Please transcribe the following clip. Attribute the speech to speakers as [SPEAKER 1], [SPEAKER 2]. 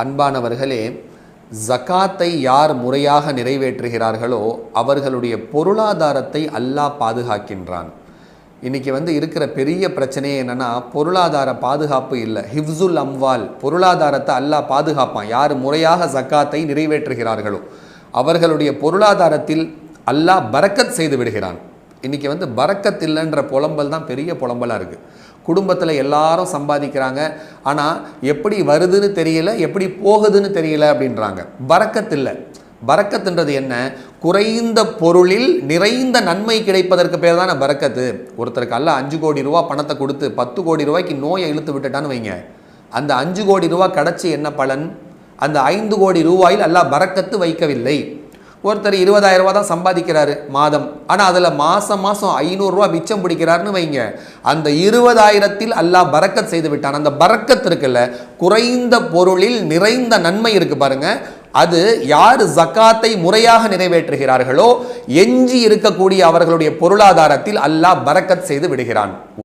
[SPEAKER 1] அன்பானவர்களே, ஜகாத்தை யார் முறையாக நிறைவேற்றுகிறார்களோ அவர்களுடைய பொருளாதாரத்தை அல்லாஹ் பாதுகாக்கின்றான். இன்றைக்கி இருக்கிற பெரிய பிரச்சனையே என்னென்னா, பொருளாதார பாதுகாப்பு இல்லை. ஹிஃப்ஸுல் அம்வால், பொருளாதாரத்தை அல்லாஹ் பாதுகாப்பான். யார் முறையாக ஜகாத்தை நிறைவேற்றுகிறார்களோ அவர்களுடைய பொருளாதாரத்தில் அல்லாஹ் பரக்கத் செய்து விடுகிறான். இன்றைக்கி பரக்கத் இல்லைன்ற புலம்பல் தான் பெரிய புலம்பலாக இருக்குது. குடும்பத்தில் எல்லாரும் சம்பாதிக்கிறாங்க, ஆனால் எப்படி வருதுன்னு தெரியல, எப்படி போகுதுன்னு தெரியல அப்படின்றாங்க. பரக்கத் இல்லை. பரக்கத்துன்றது என்ன? குறைந்த பொருளில் நிறைந்த நன்மை கிடைப்பதற்கு பேர் தானே பரக்கத்து. ஒருத்தருக்கு அல்ல 5 கோடி ரூபா பணத்தை கொடுத்து 10 கோடி ரூபாய்க்கு நோயை இழுத்து விட்டுட்டான்னு வைங்க, அந்த 5 கோடி ரூபா கிடச்சி என்ன பலன்? அந்த 5 கோடி ரூபாயில் அல்லாஹ் பரக்கத்து வைக்கவில்லை. ஒருத்தர் 20,000 ரூபா தான் சம்பாதிக்கிறாரு மாதம், ஆனால் அதில் மாதம் 500 ரூபா மிச்சம் பிடிக்கிறாருன்னு வைங்க, அந்த 20,000ல் அல்லாஹ் பரக்கத் செய்து விட்டான். அந்த பரக்கத் இருக்குல்ல, குறைந்த பொருளில் நிறைந்த நன்மை இருக்கு பாருங்க, அது யார் ஜகாத்தை முறையாக நிறைவேற்றுகிறார்களோ எஞ்சி இருக்கக்கூடிய அவர்களுடைய பொருளாதாரத்தில் அல்லாஹ் பரக்கத் செய்து விடுகிறான்.